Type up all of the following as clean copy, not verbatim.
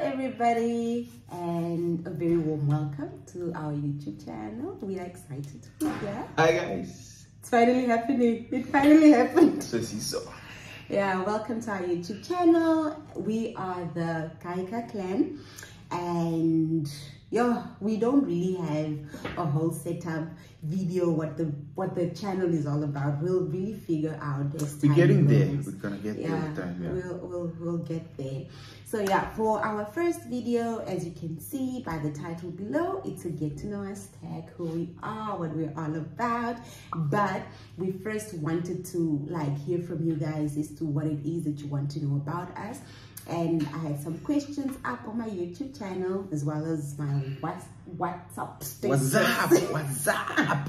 everybody, and a very warm welcome to our YouTube channel. We are excited to be here. Hi guys. It's finally happening. It finally happened. So. Yeah, welcome to our YouTube channel. We are the Kaika clan, and yeah, we don't really have a whole setup video what the channel is all about. We'll really figure out as time We're getting goes. there. We're gonna get there with time. Yeah. We'll get there. So yeah, for our first video, as you can see by the title below, it's a get to know us tag, who we are, what we're all about. But we first wanted to hear from you guys as to what it is that you want to know about us. And I had some questions up on my YouTube channel as well as my WhatsApp status. What's up?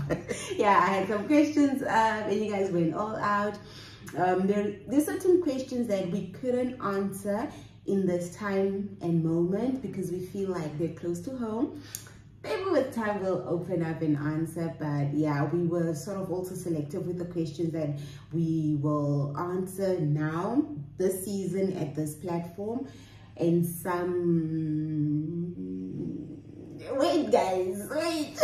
Yeah, I had some questions and you guys went all out. There's certain questions that we couldn't answer in this time and moment because we feel like they're close to home. Maybe with time we'll open up and answer, but yeah, we were sort of also selective with the questions that we will answer now this season at this platform. And wait guys, wait.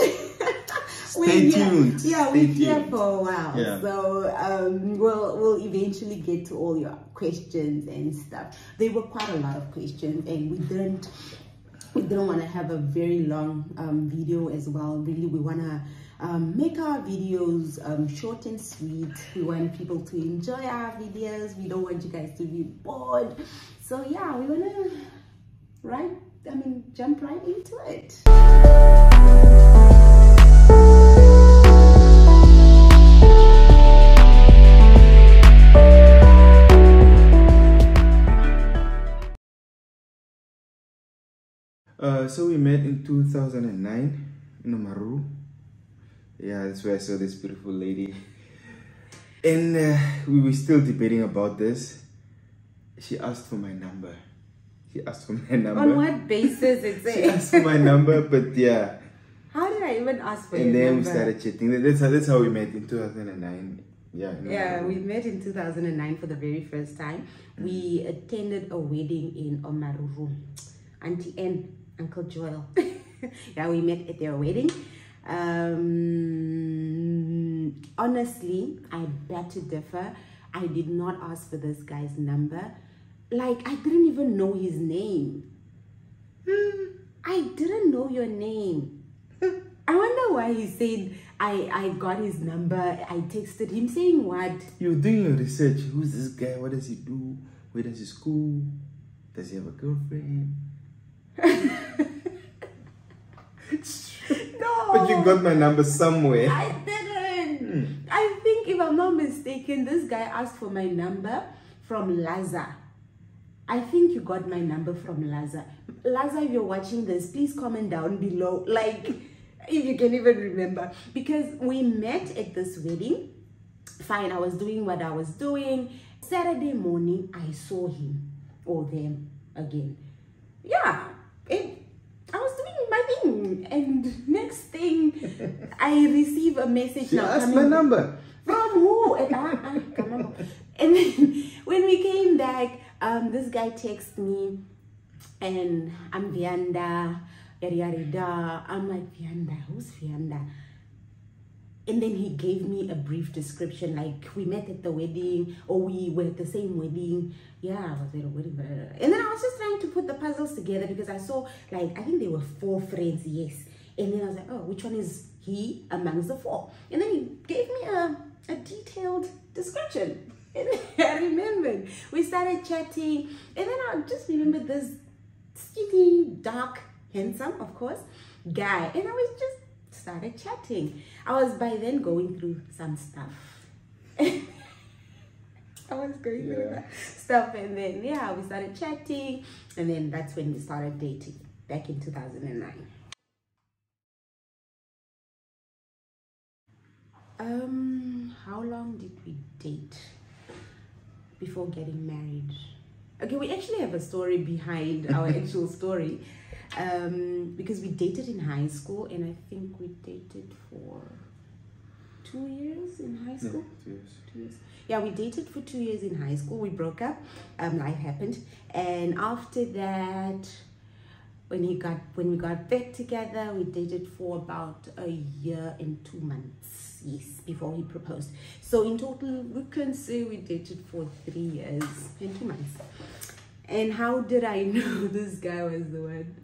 Stay tuned. Yeah, we're here for a while. Yeah. So we'll eventually get to all your questions and stuff. There were quite a lot of questions, and we didn't want to have a very long video as well. Really, we want to make our videos short and sweet. We want people to enjoy our videos. We don't want you guys to be bored. So yeah, we want to jump right into it. So we met in 2009 in Omaru. Yeah, that's where I saw this beautiful lady. And we were still debating about this. She asked for my number. On what basis is it? She asked for my number, but yeah. How did I even ask for your number? And then we started chatting. That's how we met in 2009. Yeah, we met in 2009 for the very first time. We attended a wedding in Omaru. Auntie N, Uncle Joel. Yeah, we met at their wedding. Honestly, I beg to differ. I did not ask for this guy's number. I didn't even know his name. I didn't know your name. I wonder why he said I got his number. I texted him saying what? You're doing your research. Who's this guy? What does he do? Where does he school? Does he have a girlfriend? No. But you got my number somewhere. I didn't. I think if I'm not mistaken, this guy asked for my number from Laza. I think you got my number from Laza. Laza, if you're watching this, please comment down below. If you can even remember. Because we met at this wedding. Fine, I was doing what I was doing. Saturday morning, I saw him or them again. Yeah, I was doing my thing, and next thing, I receive a message. She asked my number. From who? And and then when we came back, this guy texted me, and I'm Vianda, yada. I'm like, Vianda, who's Vianda? And then he gave me a brief description, we met at the wedding, or we were at the same wedding. Yeah, I was at a wedding. And then I was just trying to put the puzzles together because I saw, I think there were 4 friends, yes. And then I was like, oh, which one is he amongst the 4? And then he gave me a detailed description. And I remembered. We started chatting. And then I just remembered this skinny, dark, handsome, of course, guy. And I was just started chatting. I was by then going through some stuff. I was going through that stuff, and then yeah, we started chatting, and then that's when we started dating back in 2009. How long did we date before getting married? Okay, we actually have a story behind our actual story. Because we dated in high school, and I think we dated for 2 years in high school. Yeah, 2 years. Yeah, we dated for 2 years in high school. We broke up. Life happened, and after that, when we got back together, we dated for about a year and 2 months, yes, before he proposed. So in total, we can say we dated for 3 years and 2 months. And how did I know this guy was the one?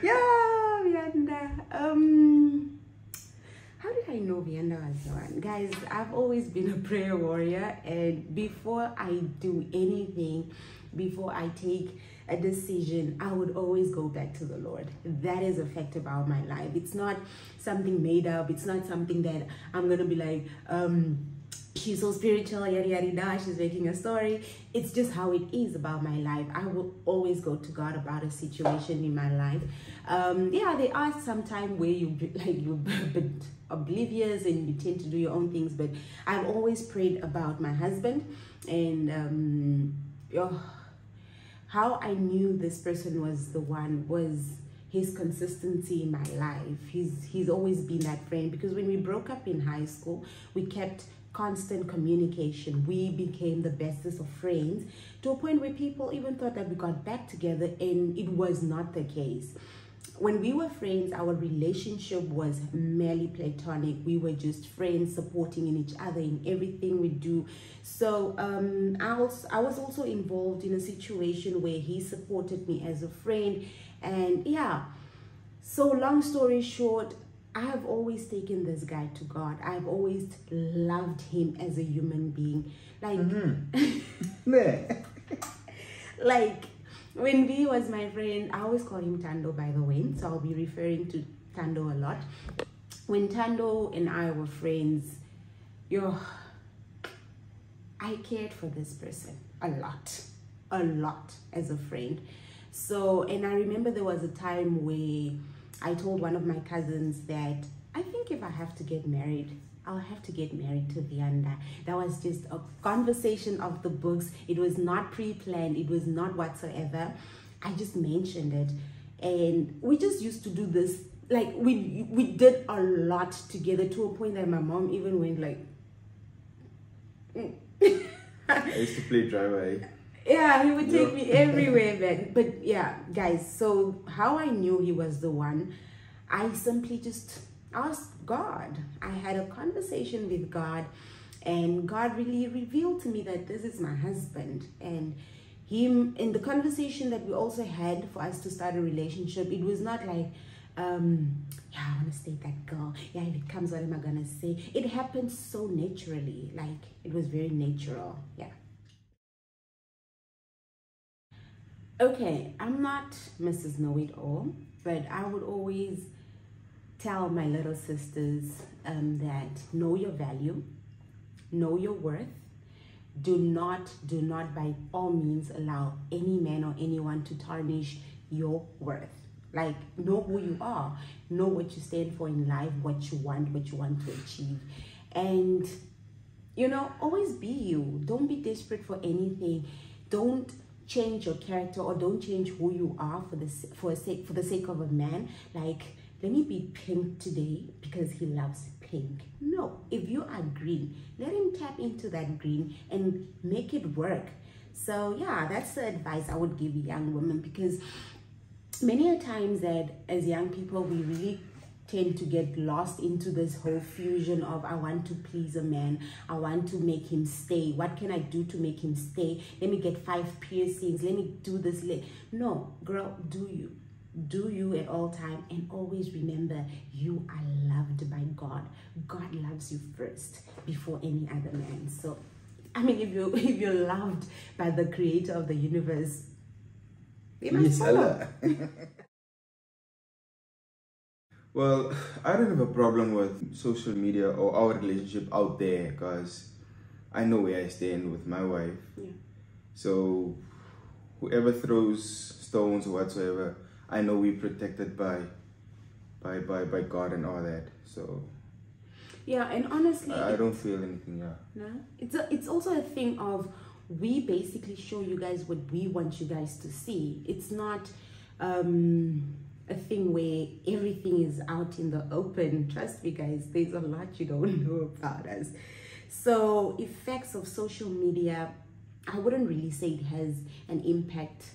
Yeah, Vianda. How did I know Vianda was the one? Guys, I've always been a prayer warrior, and before I do anything, before I take a decision, I would always go back to the Lord. That is a fact about my life. It's not something made up. It's not something that I'm gonna be like, she's so spiritual, yada yada yada, she's making a story. It's just how it is about my life. I will always go to God about a situation in my life. Yeah, there are some time where you're a bit oblivious and you tend to do your own things, but I've always prayed about my husband. And how I knew this person was the one was his consistency in my life. He's always been that friend, because when we broke up in high school, we kept constant communication. We became the bestest of friends, to a point where people even thought that we got back together, and it was not the case. When we were friends, our relationship was merely platonic. We were just friends, supporting in each other in everything we do. So I was also involved in a situation where he supported me as a friend. And yeah, so long story short, I have always taken this guy to God. I've always loved him as a human being. Like, like when V was my friend, I always call him Tando, by the way. So I'll be referring to Tando a lot. When Tando and I were friends, I cared for this person a lot as a friend. So, and I remember there was a time where I told one of my cousins that I think if I have to get married, I'll have to get married to Vianda. That was just a conversation of the books. It was not pre-planned. It was not whatsoever. I just mentioned it. And we just used to do this. Like, we did a lot together, to a point that my mom even went like... I used to play driver. Yeah, he would take me everywhere then. But yeah, guys, so how I knew he was the one, I simply just asked God. I had a conversation with God, and God really revealed to me that this is my husband. And him, in the conversation that we also had for us to start a relationship, it was not like, yeah, I want to stay that girl. Yeah, if it comes, what am I going to say? It happened so naturally. Like, it was very natural. Yeah. Okay, I'm not Mrs. Know-It-All, but I would always tell my little sisters that know your value, know your worth. Do not by all means allow any man or anyone to tarnish your worth. Like, know who you are, know what you stand for in life, what you want to achieve. And, you know, always be you. Don't be desperate for anything. Don't change your character, or don't change who you are for the sake of a man. Like, let me be pink today because he loves pink. No, if you are green, let him tap into that green and make it work. So yeah, that's the advice I would give young women, because many a times that as young people, we really tend to get lost into this whole fusion of, I want to please a man, I want to make him stay. What can I do to make him stay? Let me get 5 piercings, let me do this. No, girl, do you at all time, and always remember, you are loved by God. God loves you first before any other man. So I mean, if you're loved by the creator of the universe, you must follow. Well, I don't have a problem with social media or our relationship out there, because I know where I stand with my wife. Yeah. So whoever throws stones or whatsoever, I know we're protected by God and all that. So yeah, and honestly, I don't feel anything. Yeah. No, it's also a thing of, we basically show you guys what we want you guys to see. It's not a thing where everything is out in the open. Trust me, guys, there's a lot you don't know about us. So effects of social media, I wouldn't really say it has an impact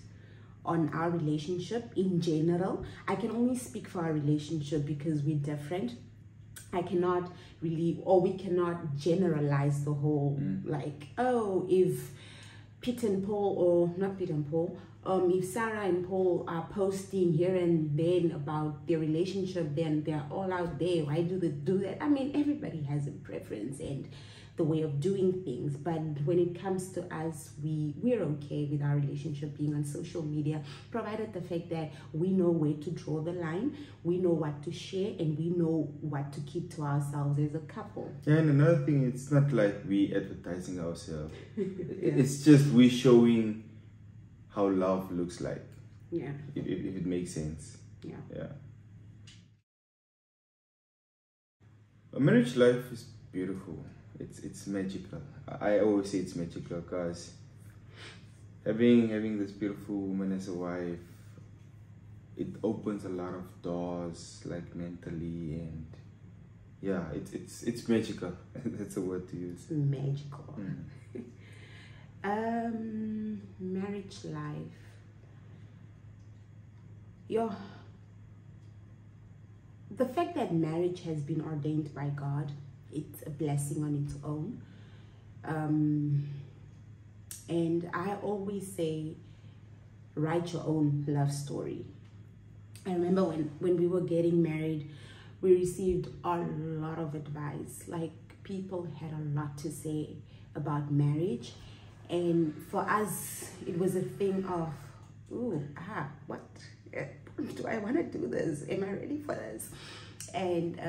on our relationship in general. I can only speak for our relationship because we're different. I cannot really, or we cannot generalize the whole, like, oh, if Pete and Paul, or not Pete and Paul, if Sarah and Paul are posting here and then about their relationship, then they're all out there. Why do they do that? I mean, everybody has a preference and the way of doing things, but when it comes to us, we're okay with our relationship being on social media, provided the fact that we know where to draw the line, we know what to share, and we know what to keep to ourselves as a couple. Yeah, and another thing, it's not like we advertising ourselves. It's just we showing how love looks like. Yeah. If it makes sense. Yeah. Yeah. A marriage life is beautiful. It's magical. I always say it's magical because having this beautiful woman as a wife, it opens a lot of doors, like mentally, and yeah, it's magical. That's a word to use. Magical. Marriage life. The fact that marriage has been ordained by God, it's a blessing on its own. And I always say, write your own love story. I remember when we were getting married, we received a lot of advice. Like, people had a lot to say about marriage. And for us, it was a thing of, what? Do I want to do this? Am I ready for this? And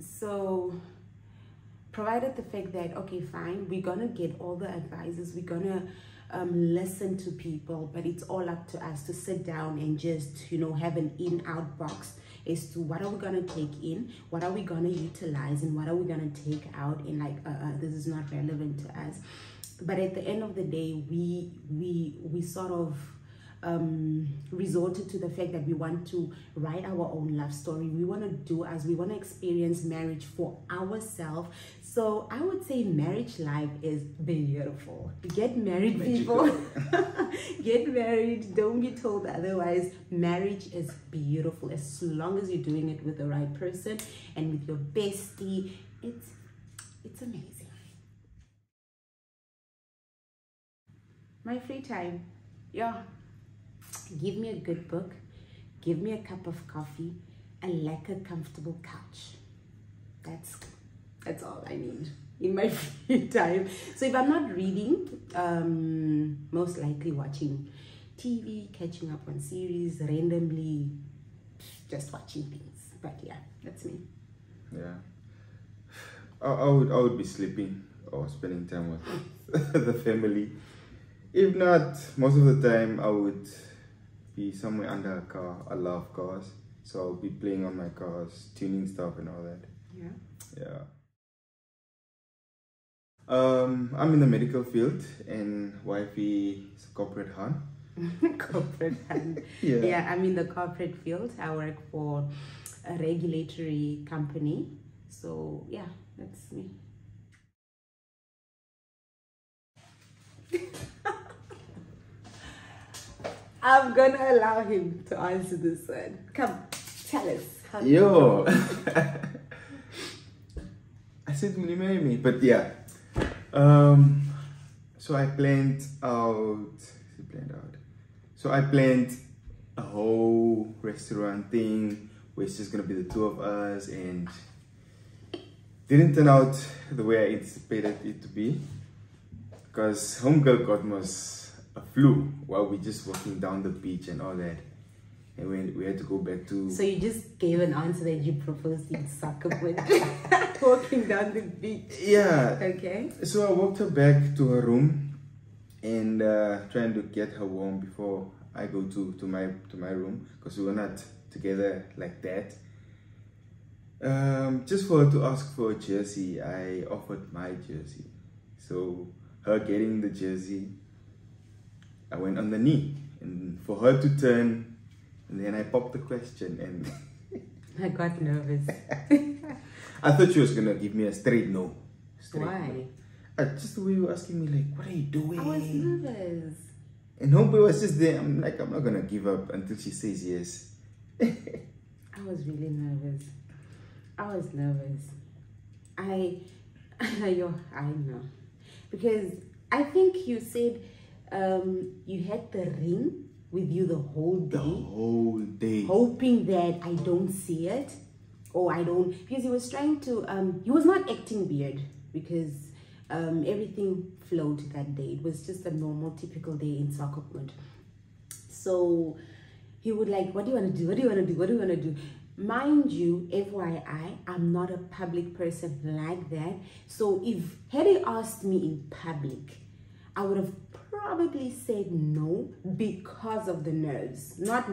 so provided the fact that, okay, fine, we're gonna get all the advices, we're gonna listen to people, but it's all up to us to sit down and just, you know, have an in-out box as to what are we gonna take in, what are we gonna utilize, and what are we gonna take out, and like, this is not relevant to us. But at the end of the day, we sort of resorted to the fact that we want to write our own love story. We want to do as we want to experience marriage for ourselves. So I would say marriage life is beautiful. Get married, Magical. people. Get married. Don't be told otherwise. Marriage is beautiful as long as you're doing it with the right person and with your bestie. It's amazing. My free time, give me a good book, give me a cup of coffee, and like a comfortable couch. That's all I need in my free time. So if I'm not reading, most likely watching TV, catching up on series, randomly just watching things. But yeah, that's me. Yeah, I would be sleeping or spending time with the family. If not, most of the time I would be somewhere under a car. I love cars, so I'll be playing on my cars, tuning stuff and all that. Yeah. I'm in the medical field, and wifey is a corporate hand. Corporate hand. Yeah, I'm in the corporate field. I work for a regulatory company. So yeah, that's me. I'm gonna allow him to answer this one. Come, tell us. Yo. I said, will you marry me? But yeah. So I planned out. So I planned a whole restaurant thing where it's just gonna be the two of us, and didn't turn out the way I anticipated it to be, because homegirl got us a flu while we just walking down the beach and all that, and we had to go back to. So you just gave an answer that you proposed in soccer with walking down the beach. Yeah. Okay. So I walked her back to her room and trying to get her warm before I go to my room, because we were not together like that. Just for her to ask for a jersey, I offered my jersey. So her getting the jersey, I went on the knee, and for her to turn, and then I popped the question, and I got nervous. I thought she was gonna give me a straight no. Why? No. Just the way you were asking me, like, what are you doing? I was nervous. And homeboy was just there. I'm like, I'm not gonna give up until she says yes. I was really nervous. I was nervous. I know. Because I think you said you had the ring with you the whole day. The whole day. Hoping that I don't see it. Or I don't, because he was trying to, he was not acting weird because everything flowed that day. It was just a normal, typical day in Sakopmund. So he would like, what do you want to do? What do you want to do? What do you want to do? Mind you, FYI, I'm not a public person like that. So had he asked me in public, I would have probably said no because of the nerves. Not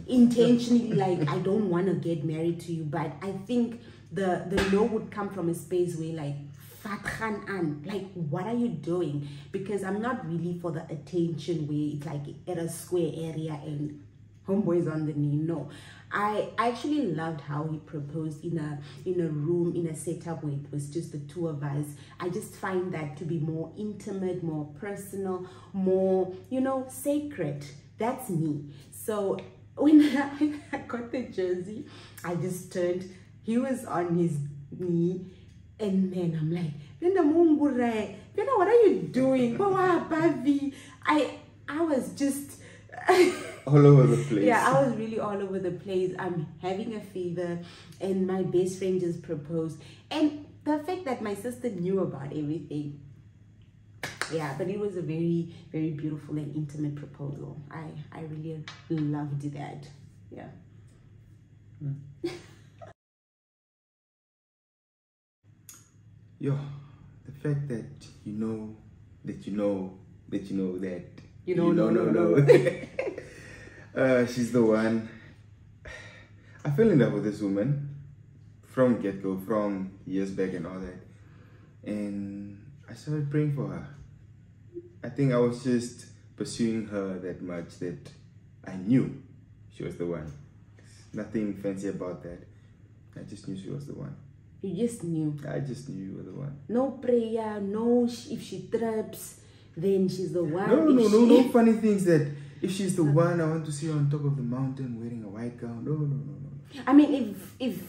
intentionally like, I don't want to get married to you, but I think the no would come from a space where like, like, what are you doing? Because I'm not really for the attention where it's like at a square area and homeboys on the knee. No, I actually loved how he proposed in a room, in a setup where it was just the two of us. I just find that to be more intimate, more personal, more, you know, sacred. That's me. So when I got the jersey, I just turned, he was on his knee, and then I'm like, Venda, what are you doing? I was just all over the place. Yeah, I was really all over the place. I'm having a fever, and my best friend just proposed. And the fact that my sister knew about everything. Yeah, but it was a very, very beautiful and intimate proposal. I really loved that. Yeah. Yo, the fact that you know that you know that you know that no. She's the one. I fell in love with this woman from get-go, from years back and all that. And I started praying for her. I think I was just pursuing her that much that I knew she was the one. Nothing fancy about that. I just knew she was the one. You just knew. I just knew you were the one. No prayer, no if she trips, then she's the one. No funny things that if she's the one, I want to see her on top of the mountain wearing a white gown. No. I mean, if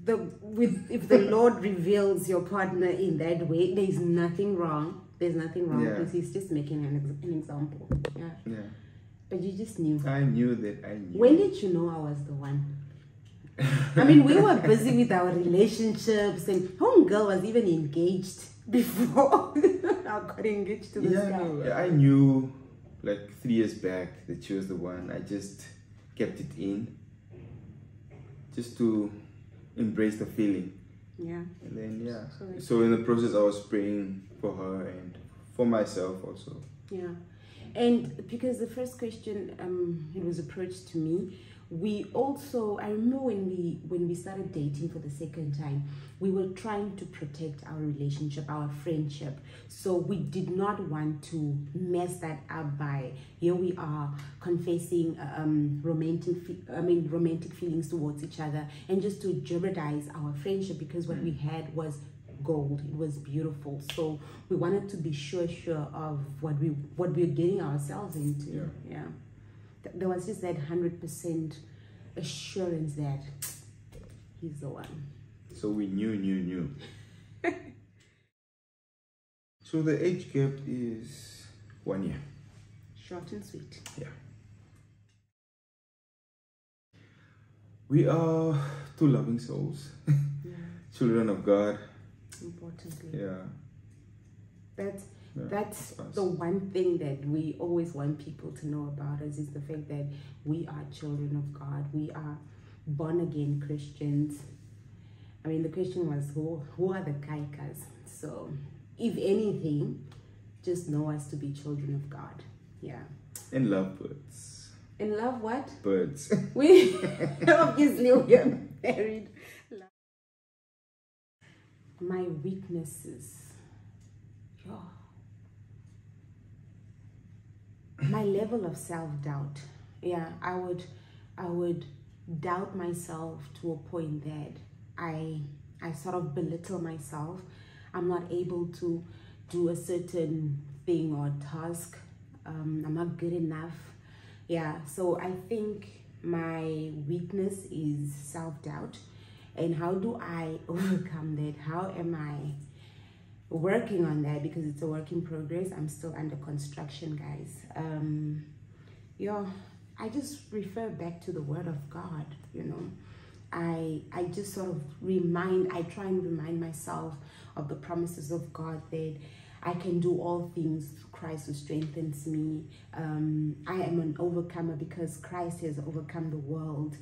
the Lord reveals your partner in that way, there's nothing wrong. There's nothing wrong because he's just making an example. Yeah. But you just knew. I knew that I knew. When did you know I was the one? I mean, we were busy with our relationships, and homegirl was even engaged before I got engaged to this guy. No, I knew like 3 years back that she was the one. I just kept it in just to embrace the feeling. Yeah. And then so in the process I was praying for her and for myself also. Yeah. And because the first question it was approached to me, we also, I remember when we started dating for the second time, we were trying to protect our relationship, our friendship. So we did not want to mess that up by, here we are confessing romantic feelings towards each other, and just to jeopardize our friendship, because what we had was gold. It was beautiful. So we wanted to be sure of what we're getting ourselves into. Yeah. There was just that 100% assurance that he's the one. So we knew. So the age gap is 1 year. Short and sweet. Yeah. We are two loving souls. Children of God. Importantly. Yeah. That's the one thing that we always want people to know about us, is the fact that we are children of God. We are born again Christians. I mean, the question was, who are the kaikas? So, if anything, just know us to be children of God. Yeah. And love birds. And love what? Birds. We obviously we are married. My weaknesses. My level of self-doubt. Yeah, I would doubt myself to a point that I sort of belittle myself. I'm not able to do a certain thing or task. I'm not good enough. Yeah, so I think my weakness is self-doubt. And how do I overcome that? How am I working on that? Because it's a work in progress. I'm still under construction, guys. Yeah, I just refer back to the word of God, you know. I just sort of I try and remind myself of the promises of God, that I can do all things through Christ who strengthens me. I am an overcomer because Christ has overcome the world.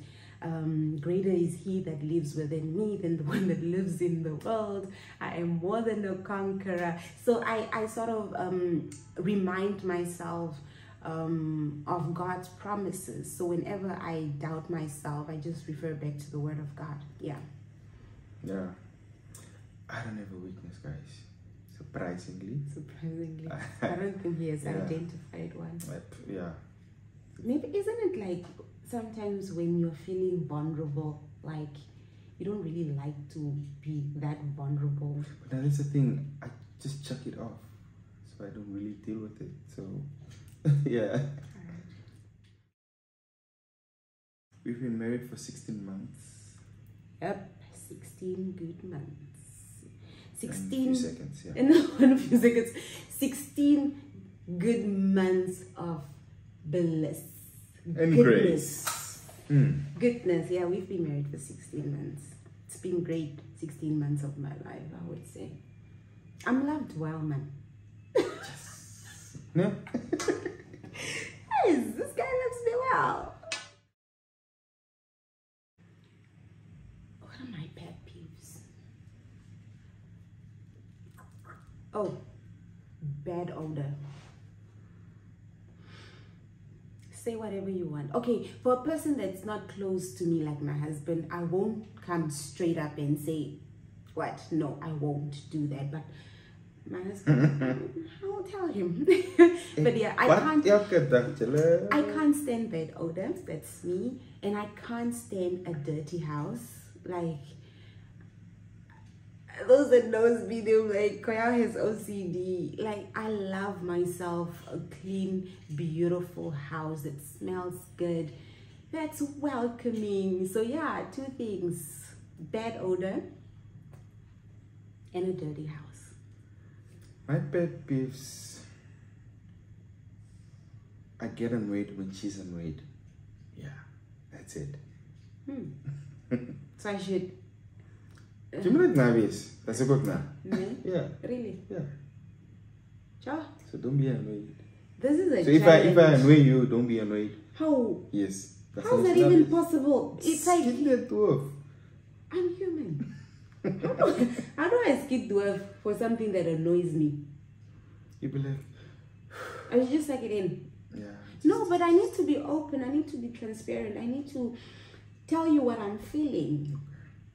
Greater is he that lives within me than the one that lives in the world. I am more than a conqueror. So I sort of remind myself of God's promises. So whenever I doubt myself, I just refer back to the word of God. Yeah. Yeah. I don't have a weakness, guys. Surprisingly. I don't think he has identified one. Yeah. Maybe, isn't it like sometimes when you're feeling vulnerable, like you don't really like to be that vulnerable? But that's the thing, I just chuck it off. So I don't really deal with it. So, yeah. Alright. We've been married for 16 months. Yep, 16 good months. 16 few seconds, yeah. In a few seconds. 16 good months of bliss. And grace. Goodness, yeah, we've been married for 16 months. It's been great 16 months of my life, I would say. I'm loved well, man. Yes. No? Yes, this guy loves me well. What are my pet peeves? Oh, bad odor. Say whatever you want. Okay, for a person that's not close to me like my husband, I won't come straight up and say, what? No, I won't do that. But my husband, I will tell him. But yeah, I can't stand bad odor. That's me. And I can't stand a dirty house. Like, those that knows me, they're like, Koya has OCD. Like, I love myself a clean, beautiful house that smells good, that's welcoming. So yeah, two things: bad odor and a dirty house. My pet peeves, I get annoyed when she's annoyed. Yeah, that's it. So I should. Do you like Navis? That's a good now. Me? Yeah. Really? Yeah. Sure. So don't be annoyed. This is a So if I annoy you, don't be annoyed. How? Yes. How is that even possible? It's like skip that dwarf. I'm human. How do I skip dwarf for something that annoys me? You be like, I should just suck it in. yeah. No, but I need to be open. I need to be transparent. I need to tell you what I'm feeling.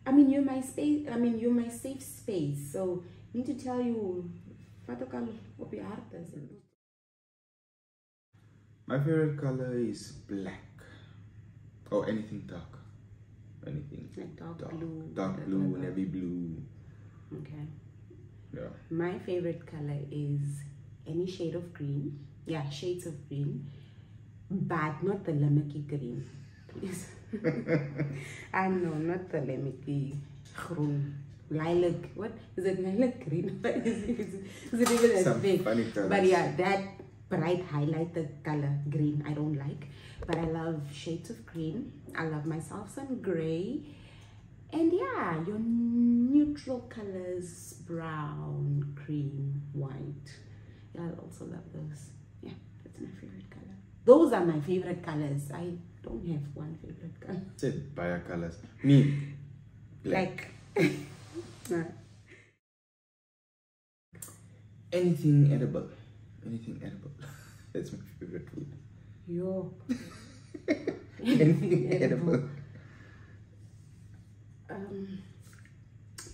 I mean, you're my space. I mean, you're my safe space. So I need to tell you what your heart is. My favorite color is black. Or anything dark. Anything. Like dark blue. Dark blue, navy blue. Okay. Yeah. My favorite color is any shade of green. Yeah, shades of green. But not the lemony green. Please. I know, not the lemony groen. Lilac. What is it? Lilac green? What is it? Is it even a thing? Funny colors. But yeah, that bright highlighted color green I don't like. But I love shades of green. I love myself some gray. And yeah, your neutral colors, brown, cream, white. Yeah, I also love those. Yeah, that's my favorite color. Those are my favorite colors. I don't have one favorite color. Said buyer colors. Me, black. Anything edible. Anything edible. That's my favorite food. Yo. Anything edible.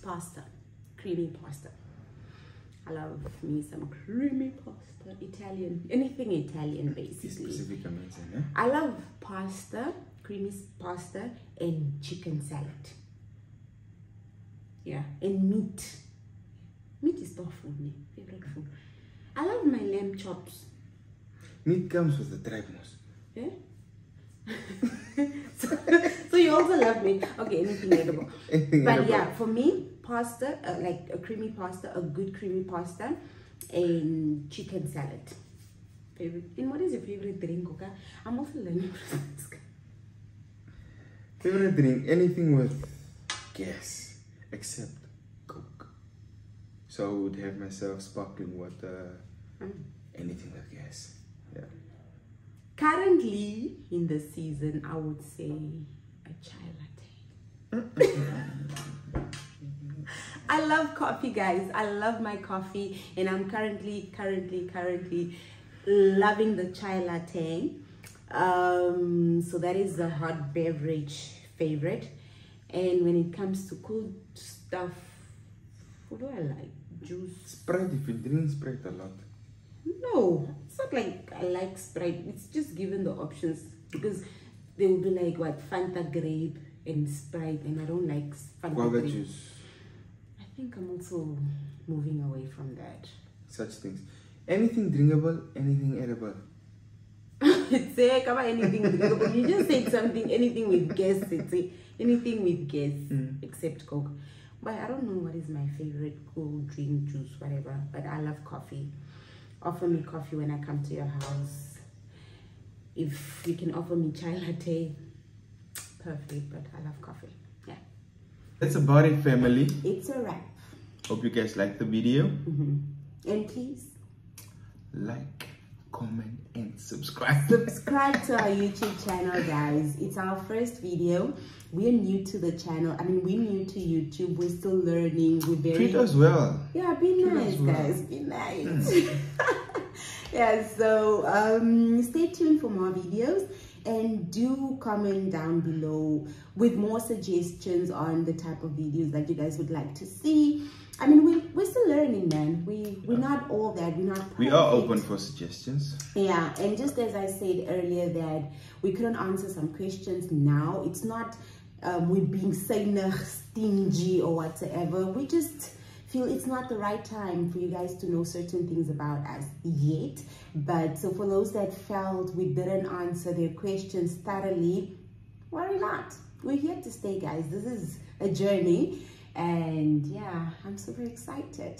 Pasta. Creamy pasta. I love me some creamy pasta. Italian. Anything Italian, basically. Specific amazing, eh? I love pasta, creamy pasta, and chicken salad. Yeah, and meat. Meat is not food, me. Favorite food. I love my lamb chops. Meat comes with the tribals. Yeah? so you also love meat. Okay, anything edible. But yeah, for me, pasta, like a creamy pasta, a good creamy pasta, and chicken salad. Favorite. And what is your favorite drink, okay? I'm also learning. Favorite drink, anything with gas, except Coke. So I would have myself sparkling water, anything with gas. Yeah. Currently, in the season, I would say a chai latte. I love coffee, guys. I love my coffee, and I'm currently loving the chai latte. So that is the hot beverage favorite. And when it comes to cool stuff, what do I like? Juice. Sprite, if you drink Sprite a lot. No, it's not like I like Sprite. It's just given the options, because they will be like, what, Fanta grape and Sprite, and I don't like Fanta Guava grape. juice. I think I'm also moving away from that. Such things. Anything drinkable, anything edible. Say, come on, anything drinkable. You just said something, anything with gas. Say anything with gas, except Coke. But I don't know what is my favorite cool drink, juice, whatever. But I love coffee. Offer me coffee when I come to your house. If you can offer me chai latte, perfect. But I love coffee. Yeah. That's about it, family. It's a wrap. Hope you guys liked the video. And please like, comment, and subscribe. Subscribe to our YouTube channel, guys. It's our first video. We're new to the channel. I mean, we're new to YouTube. We're still learning. We're very... Treat us well. Yeah, be nice, guys. Be nice. Yeah, so stay tuned for more videos. And do comment down below with more suggestions on the type of videos that you guys would like to see. I mean, we're still learning, man. We're not all that. We're not perfect. We are open for suggestions. Yeah, and just as I said earlier that we couldn't answer some questions now, it's not we're being stingy or whatsoever. We just feel it's not the right time for you guys to know certain things about us yet. But so for those that felt we didn't answer their questions thoroughly, worry not. We're here to stay, guys. This is a journey. And yeah, I'm super excited.